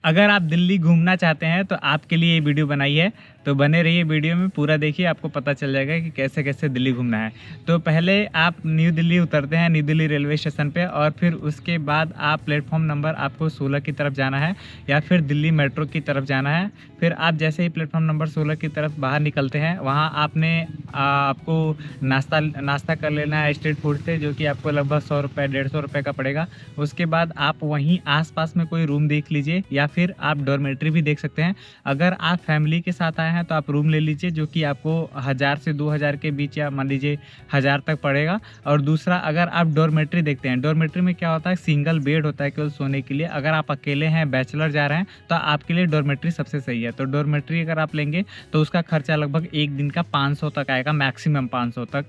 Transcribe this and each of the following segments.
अगर आप दिल्ली घूमना चाहते हैं तो आपके लिए ये वीडियो बनाई है, तो बने रहिए वीडियो में, पूरा देखिए, आपको पता चल जाएगा कि कैसे कैसे दिल्ली घूमना है। तो पहले आप न्यू दिल्ली उतरते हैं, न्यू दिल्ली रेलवे स्टेशन पे, और फिर उसके बाद आप प्लेटफॉर्म नंबर आपको 16 की तरफ जाना है या फिर दिल्ली मेट्रो की तरफ जाना है। फिर आप जैसे ही प्लेटफॉर्म नंबर 16 की तरफ बाहर निकलते हैं, वहाँ आपको नाश्ता कर लेना है स्ट्रीट फूड से, जो कि आपको लगभग 100 रुपये 150 रुपये का पड़ेगा। उसके बाद आप वहीं आसपास में कोई रूम देख लीजिए, या फिर आप डॉर्मेट्री भी देख सकते हैं। अगर आप फैमिली के साथ आए हैं तो आप रूम ले लीजिए, जो कि आपको 1000 से 2000 के बीच, या मान लीजिए 1000 तक पड़ेगा। और दूसरा, अगर आप डॉर्मेट्री देखते हैं, डॉर्मेट्री में क्या होता है, सिंगल बेड होता है केवल सोने के लिए। अगर आप अकेले हैं, बैचलर जा रहे हैं, तो आपके लिए डॉर्मेट्री सबसे सही है। तो डॉर्मेट्री अगर आप लेंगे तो उसका खर्चा लगभग एक दिन का 500 तक आएगा, मैक्सिमम 500 तक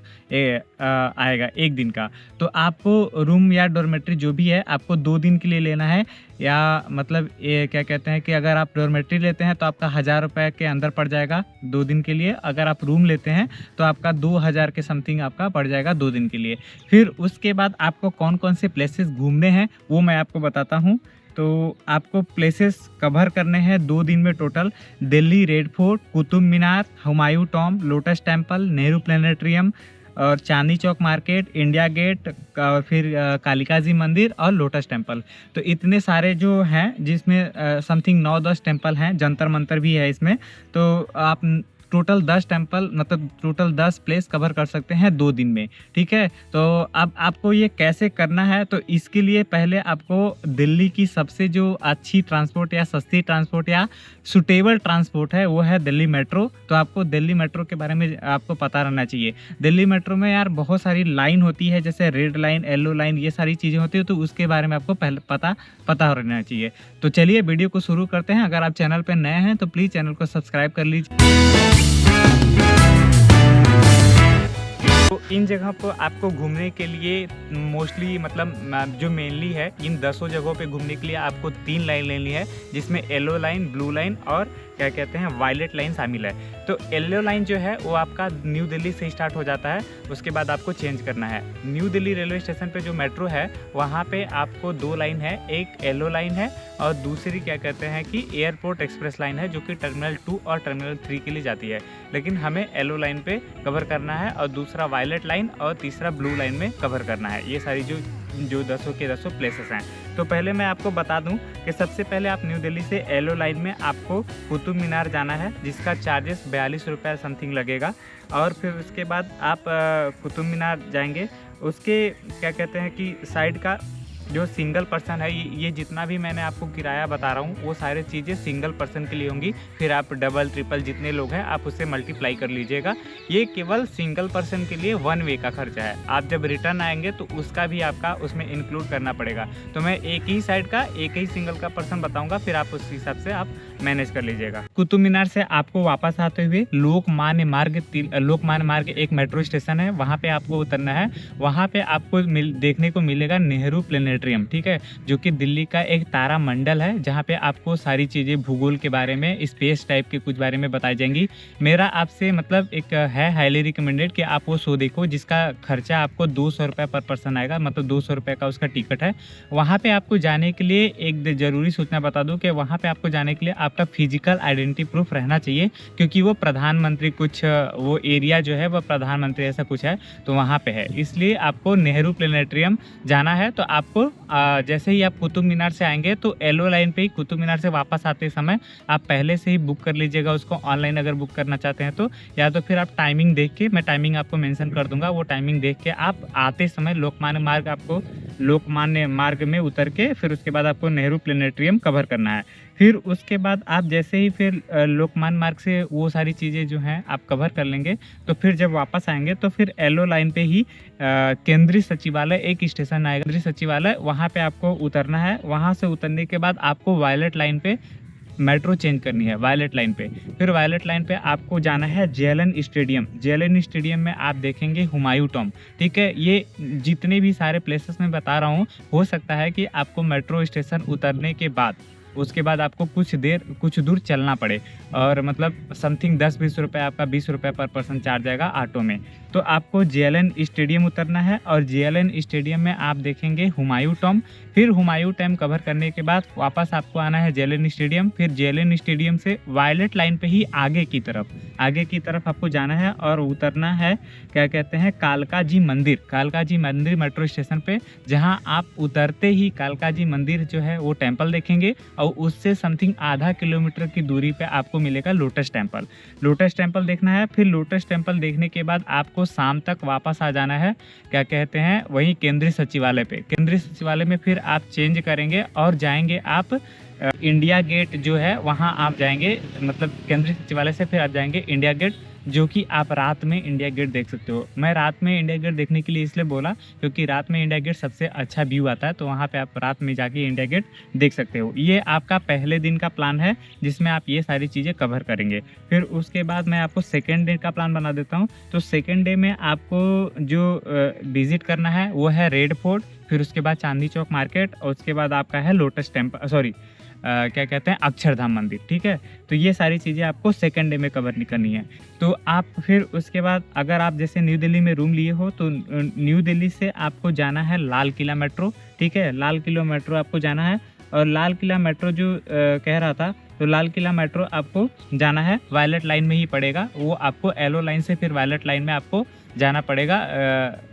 आएगा एक दिन का। तो आपको रूम या डॉर्मेट्री जो भी है, आपको 2 दिन के लिए लेना है, या मतलब ये क्या कहते हैं कि अगर आप डॉर्मेट्री लेते हैं तो आपका 1000 रुपये के अंदर पड़ जाएगा 2 दिन के लिए। अगर आप रूम लेते हैं तो आपका 2000 के समथिंग आपका पड़ जाएगा 2 दिन के लिए। फिर उसके बाद आपको कौन कौन से प्लेसेस घूमने हैं वो मैं आपको बताता हूँ। तो आपको प्लेसेस कवर करने हैं 2 दिन में total. Delhi red fort, Qutub Minar, Humayun tomb, lotus temple, Nehru planetarium, और Chandni Chowk market, India gate, और फिर कालिका जी मंदिर और लोटस टेम्पल। तो इतने सारे जो हैं, जिसमें समथिंग 9-10 टेम्पल हैं, जंतर मंतर भी है इसमें। तो आप टोटल 10 टेम्पल, मतलब टोटल 10 प्लेस कवर कर सकते हैं 2 दिन में, ठीक है। तो अब आपको ये कैसे करना है, तो इसके लिए पहले आपको दिल्ली की सबसे जो अच्छी ट्रांसपोर्ट या सस्ती ट्रांसपोर्ट या सुटेबल ट्रांसपोर्ट है वो है दिल्ली मेट्रो। तो आपको दिल्ली मेट्रो के बारे में आपको पता रहना चाहिए। दिल्ली मेट्रो में यार बहुत सारी लाइन होती है, जैसे रेड लाइन, येलो लाइन, ये सारी चीज़ें होती है, तो उसके बारे में आपको पहले पता रहना चाहिए। तो चलिए वीडियो को शुरू करते हैं। अगर आप चैनल पर नए हैं तो प्लीज़ चैनल को सब्सक्राइब कर लीजिए। तो इन जगह पर आपको घूमने के लिए मोस्टली, मतलब जो मेनली है, इन 10 जगहों पे घूमने के लिए आपको 3 लाइन लेनी है, जिसमें येलो लाइन, ब्लू लाइन और क्या कहते हैं वायलेट लाइन शामिल है। तो येलो लाइन जो है वो आपका न्यू दिल्ली से स्टार्ट हो जाता है, उसके बाद आपको चेंज करना है। न्यू दिल्ली रेलवे स्टेशन पे जो मेट्रो है वहाँ पे आपको 2 लाइन है, एक येलो लाइन है और दूसरी क्या कहते हैं कि एयरपोर्ट एक्सप्रेस लाइन है, जो कि टर्मिनल 2 और टर्मिनल 3 के लिए जाती है। लेकिन हमें येलो लाइन पे कवर करना है, और दूसरा वायलेट लाइन और तीसरा ब्लू लाइन में कवर करना है। ये सारी जो 10 के 10 प्लेसेस हैं। तो पहले मैं आपको बता दूं कि सबसे पहले आप न्यू दिल्ली से येलो लाइन में आपको कुतुब मीनार जाना है, जिसका चार्जेस 42 रुपये समथिंग लगेगा। और फिर उसके बाद आप कुतुब मीनार जाएंगे, उसके क्या कहते हैं कि साइड का जो सिंगल पर्सन है, ये जितना भी मैंने आपको किराया बता रहा हूँ वो सारी चीज़ें सिंगल पर्सन के लिए होंगी। फिर आप डबल ट्रिपल जितने लोग हैं आप उससे मल्टीप्लाई कर लीजिएगा। ये केवल सिंगल पर्सन के लिए 1 वे का खर्चा है। आप जब रिटर्न आएंगे तो उसका भी आपका उसमें इंक्लूड करना पड़ेगा। तो मैं एक ही साइड का एक ही सिंगल का पर्सन बताऊँगा, फिर आप उस हिसाब से आप मैनेज कर लीजिएगा। कुतुब मीनार से आपको वापस आते हुए लोकमान्य मार्ग एक मेट्रो स्टेशन है, वहाँ पे आपको उतरना है। वहाँ पे आपको देखने को मिलेगा नेहरू प्लेनेट्रियम, ठीक है, जो कि दिल्ली का एक तारा मंडल है, जहाँ पे आपको सारी चीज़ें भूगोल के बारे में, स्पेस टाइप के कुछ बारे में बताई जाएंगी। मेरा आपसे मतलब एक है हाईली रिकमेंडेड कि आप वो शो देखो, जिसका खर्चा आपको 200 रुपये पर पर्सन आएगा, मतलब 200 रुपये का उसका टिकट है। वहाँ पे आपको जाने के लिए एक ज़रूरी सूचना बता दूँ कि वहाँ पे आपको जाने के लिए आपका फिजिकल आइडेंटिटी प्रूफ रहना चाहिए, क्योंकि वो प्रधानमंत्री कुछ वो एरिया जो है वो प्रधानमंत्री ऐसा कुछ है, तो वहाँ पे है। इसलिए आपको नेहरू प्लेनेट्रियम जाना है। तो आपको जैसे ही आप कुतुब मीनार से आएंगे तो येलो लाइन पे ही कुतुब मीनार से वापस आते समय आप पहले से ही बुक कर लीजिएगा उसको, ऑनलाइन अगर बुक करना चाहते हैं तो, या तो फिर आप टाइमिंग देख के, मैं टाइमिंग आपको मेंशन कर दूंगा, वो टाइमिंग देख के आप आते समय लोकमान्य मार्ग में उतर के फिर उसके बाद आपको नेहरू प्लेनेट्रियम कवर करना है। फिर उसके बाद आप जैसे ही फिर लोकमान्य मार्ग से वो सारी चीज़ें जो हैं आप कवर कर लेंगे, तो फिर जब वापस आएंगे तो फिर येलो लाइन पे ही केंद्रीय सचिवालय एक स्टेशन आएगा, केंद्रीय सचिवालय, वहाँ पे आपको उतरना है। वहाँ से उतरने के बाद आपको वायलेट लाइन पे मेट्रो चेंज करनी है, वायलेट लाइन पे। फिर वायलेट लाइन पे आपको जाना है जेएलएन स्टेडियम। जेएलएन स्टेडियम में आप देखेंगे हुमायूं टॉम्ब, ठीक है। ये जितने भी सारे प्लेसेस मैं बता रहा हूँ, हो सकता है कि आपको मेट्रो स्टेशन उतरने के बाद उसके बाद आपको कुछ दूर चलना पड़े और मतलब समथिंग 10-20 रुपये आपका 20 रुपये पर पर्सन चार्ज आएगा ऑटो में। तो आपको जेएलएन स्टेडियम उतरना है और जेएलएन स्टेडियम में आप देखेंगे हुमायूं टॉम। फिर हुमायूं टॉम कवर करने के बाद वापस आपको आना है जेएलएन स्टेडियम। फिर जेएलएन स्टेडियम से वायलेट लाइन पे ही आगे की तरफ आपको जाना है और उतरना है क्या कहते हैं कालका जी मंदिर मेट्रो स्टेशन पे, जहां आप उतरते ही कालका जी मंदिर जो है वो टेम्पल देखेंगे और उससे समथिंग आधा किलोमीटर की दूरी पे आपको मिलेगा लोटस टेम्पल देखना है। फिर लोटस टेम्पल देखने के बाद आपको शाम तक वापस आ जाना है क्या कहते हैं वहीं केंद्रीय सचिवालय में फिर आप चेंज करेंगे और जाएंगे आप इंडिया गेट जो है वहाँ आप जाएंगे, मतलब केंद्रीय सचिवालय से फिर आप जाएंगे इंडिया गेट, जो कि आप रात में इंडिया गेट देख सकते हो। मैं रात में इंडिया गेट देखने के लिए इसलिए बोला क्योंकि रात में इंडिया गेट सबसे अच्छा व्यू आता है, तो वहाँ पे आप रात में जाके इंडिया गेट देख सकते हो। ये आपका पहले दिन का प्लान है जिसमें आप ये सारी चीज़ें कवर करेंगे। फिर उसके बाद मैं आपको सेकेंड डे का प्लान बना देता हूँ। तो सेकेंड डे में आपको जो विज़िट करना है वो है रेड फोर्ट, फिर उसके बाद चांदनी चौक मार्केट और उसके बाद आपका है लोटस टेम्पल क्या कहते हैं अक्षरधाम मंदिर। ठीक है, तो ये सारी चीज़ें आपको सेकंड डे में कवर नहीं करनी है। तो आप फिर उसके बाद अगर आप जैसे न्यू दिल्ली में रूम लिए हो तो न्यू दिल्ली से आपको जाना है लाल किला मेट्रो। ठीक है, लाल किला मेट्रो आपको जाना है और लाल किला मेट्रो जो कह रहा था, तो लाल किला मेट्रो आपको जाना है वायलेट लाइन में ही पड़ेगा। वो आपको येलो लाइन से फिर वायलेट लाइन में आपको जाना पड़ेगा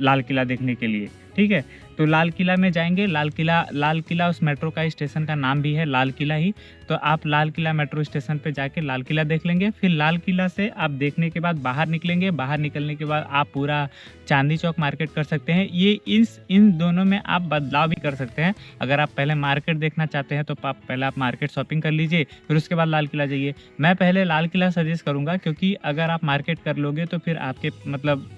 लाल किला देखने के लिए। ठीक है, तो लाल किला में जाएंगे। लाल किला उस मेट्रो का स्टेशन का नाम भी है लाल किला ही। तो आप लाल किला मेट्रो स्टेशन पे जाके लाल किला देख लेंगे। फिर लाल किला से आप देखने के बाद बाहर निकलेंगे। बाहर निकलने के बाद आप पूरा चांदनी चौक मार्केट कर सकते हैं। ये इन दोनों में आप बदलाव भी कर सकते हैं। अगर आप पहले मार्केट देखना चाहते हैं तो पहले आप मार्केट शॉपिंग कर लीजिए, फिर उसके बाद लाल किला जाइए। मैं पहले लाल किला सजेस्ट करूँगा क्योंकि अगर आप मार्केट कर लोगे तो फिर आपके मतलब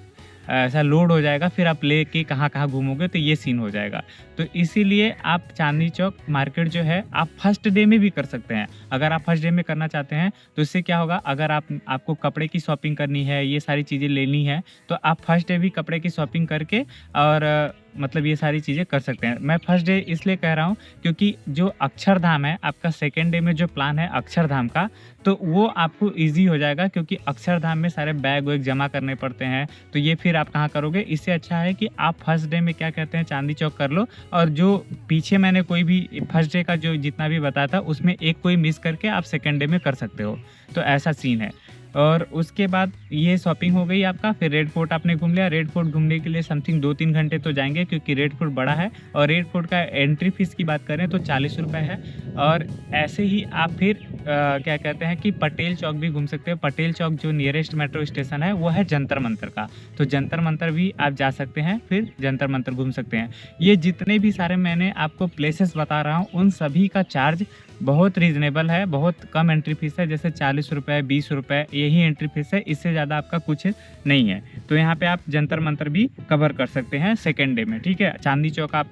ऐसा लोड हो जाएगा, फिर आप लेके कहाँ कहाँ घूमोगे तो ये सीन हो जाएगा। तो इसीलिए आप चांदनी चौक मार्केट जो है आप फर्स्ट डे में भी कर सकते हैं। अगर आप फर्स्ट डे में करना चाहते हैं तो इससे क्या होगा, अगर आपको कपड़े की शॉपिंग करनी है, ये सारी चीज़ें लेनी है, तो आप फर्स्ट डे भी कपड़े की शॉपिंग करके और मतलब ये सारी चीज़ें कर सकते हैं। मैं फर्स्ट डे इसलिए कह रहा हूँ क्योंकि जो अक्षरधाम है आपका सेकेंड डे में जो प्लान है अक्षरधाम का, तो वो आपको ईजी हो जाएगा क्योंकि अक्षरधाम में सारे बैग वैग जमा करने पड़ते हैं। तो ये फिर आप कहाँ करोगे, इससे अच्छा है कि आप फर्स्ट डे में क्या कहते हैं चांदनी चौक कर लो और जो पीछे मैंने कोई भी फर्स्ट डे का जो जितना भी बताया था उसमें एक कोई मिस करके आप सेकेंड डे में कर सकते हो। तो ऐसा सीन है। और उसके बाद ये शॉपिंग हो गई आपका। फिर रेड फोर्ट आपने घूम लिया। रेड फोर्ट घूमने के लिए समथिंग 2-3 घंटे तो जाएंगे क्योंकि रेड फोर्ट बड़ा है और रेड फोर्ट का एंट्री फीस की बात करें तो 40 रुपये है। और ऐसे ही आप फिर क्या कहते हैं कि पटेल चौक भी घूम सकते हो। पटेल चौक जो नियरेस्ट मेट्रो स्टेशन है वो है जंतर मंतर का, तो जंतर मंतर भी आप जा सकते हैं, फिर जंतर मंतर घूम सकते हैं। ये जितने भी सारे मैंने आपको प्लेसेस बता रहा हूँ उन सभी का चार्ज बहुत रीज़नेबल है, बहुत कम एंट्री फीस है। जैसे 40 रुपये 20 रुपये यही एंट्री फीस है, इससे ज़्यादा आपका कुछ नहीं है। तो यहाँ पे आप जंतर मंतर भी कवर कर सकते हैं सेकेंड डे में। ठीक है, चांदनी चौक आप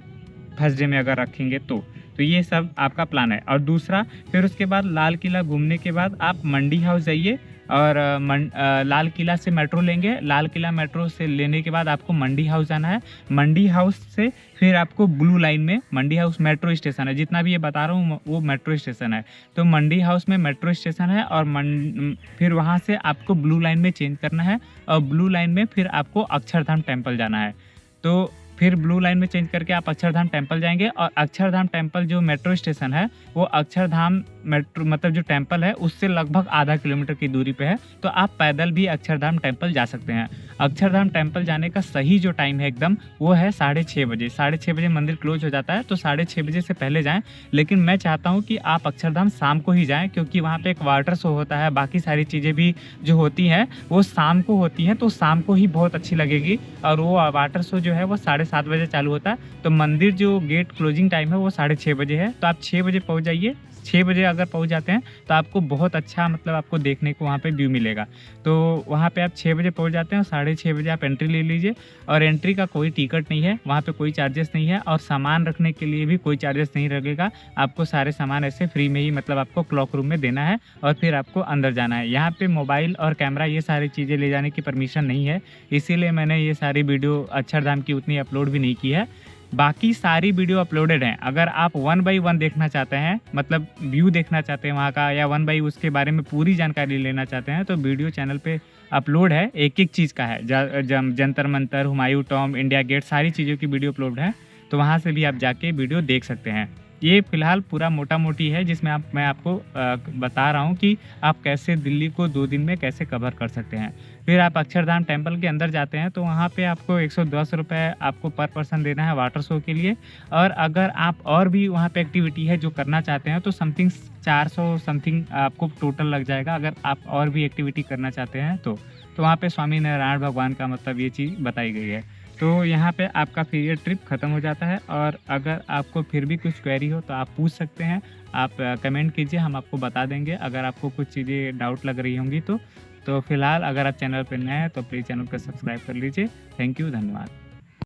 फर्स्ट डे में अगर रखेंगे तो ये सब आपका प्लान है। और दूसरा फिर उसके बाद लाल किला घूमने के बाद आप मंडी हाउस जाइए और लाल किला से मेट्रो लेंगे। लाल किला मेट्रो से लेने के बाद आपको मंडी हाउस जाना है। मंडी हाउस से फिर आपको ब्लू लाइन में, मंडी हाउस मेट्रो स्टेशन है, जितना भी ये बता रहा हूँ वो मेट्रो स्टेशन है। तो मंडी हाउस में मेट्रो स्टेशन है और फिर वहाँ से आपको ब्लू लाइन में चेंज करना है और ब्लू लाइन में फिर आपको अक्षरधाम टेम्पल जाना है। तो फिर ब्लू लाइन में चेंज करके आप अक्षरधाम टेम्पल जाएंगे और अक्षरधाम टेम्पल जो मेट्रो स्टेशन है वो अक्षरधाम मेट्रो मतलब जो टेम्पल है उससे लगभग आधा किलोमीटर की दूरी पे है। तो आप पैदल भी अक्षरधाम टेम्पल जा सकते हैं। अक्षरधाम टेम्पल जाने का सही जो टाइम है एकदम वो है 6:30 बजे। 6:30 बजे मंदिर क्लोज हो जाता है, तो 6:30 बजे से पहले जाएं। लेकिन मैं चाहता हूँ कि आप अक्षरधाम शाम को ही जाएं क्योंकि वहाँ पे एक वाटर शो होता है, बाकी सारी चीज़ें भी जो होती हैं वो शाम को होती हैं, तो शाम को ही बहुत अच्छी लगेगी। और वो वाटर शो जो है वो 7:30 बजे चालू होता है। तो मंदिर जो गेट क्लोजिंग टाइम है वो 6:30 बजे है। तो आप 6 बजे पहुँच जाइए। 6 बजे अगर पहुंच जाते हैं तो आपको बहुत अच्छा मतलब आपको देखने को वहाँ पे व्यू मिलेगा। तो वहाँ पे आप 6 बजे पहुंच जाते हैं और 6:30 बजे आप एंट्री ले लीजिए। और एंट्री का कोई टिकट नहीं है, वहाँ पे कोई चार्जेस नहीं है और सामान रखने के लिए भी कोई चार्जेस नहीं लगेगा। आपको सारे सामान ऐसे फ्री में ही मतलब आपको क्लॉक रूम में देना है और फिर आपको अंदर जाना है। यहाँ पे मोबाइल और कैमरा ये सारी चीज़ें ले जाने की परमिशन नहीं है, इसीलिए मैंने ये सारी वीडियो अक्षरधाम की उतनी अपलोड भी नहीं की है। बाकी सारी वीडियो अपलोडेड हैं। अगर आप 1 बाय 1 देखना चाहते हैं, मतलब व्यू देखना चाहते हैं वहाँ का, या 1 बाय उसके बारे में पूरी जानकारी लेना चाहते हैं, तो वीडियो चैनल पे अपलोड है, एक-एक चीज़ का है। Jantar Mantar, Humayun Tomb, India Gate, सारी चीज़ों की वीडियो अपलोड है, तो वहाँ से भी आप जाके वीडियो देख सकते हैं। ये फ़िलहाल पूरा मोटा-मोटी है, जिसमें मैं आपको बता रहा हूँ कि आप कैसे दिल्ली को 2 दिन में कैसे कवर कर सकते हैं। फिर आप अक्षरधाम टेम्पल के अंदर जाते हैं, तो वहाँ पे आपको 110 रुपए आपको पर पर्सन देना है वाटर शो के लिए, और अगर आप और भी वहाँ पे एक्टिविटी है जो करना चाहते हैं, तो समथिंग 400 समथिंग आपको टोटल लग जाएगा, अगर आप और भी एक्टिविटी करना चाहते हैं तो। वहाँ पे स्वामी नारायण भगवान का मतलब ये चीज़ बताई गई है। तो यहाँ पे आपका फिर ये ट्रिप ख़त्म हो जाता है, और अगर आपको फिर भी कुछ क्वेरी हो तो आप पूछ सकते हैं। आप कमेंट कीजिए, हम आपको बता देंगे अगर आपको कुछ चीज़ें डाउट लग रही होंगी तो। फिलहाल अगर आप चैनल पे नए हैं तो प्लीज़ चैनल को सब्सक्राइब कर लीजिए। थैंक यू, धन्यवाद।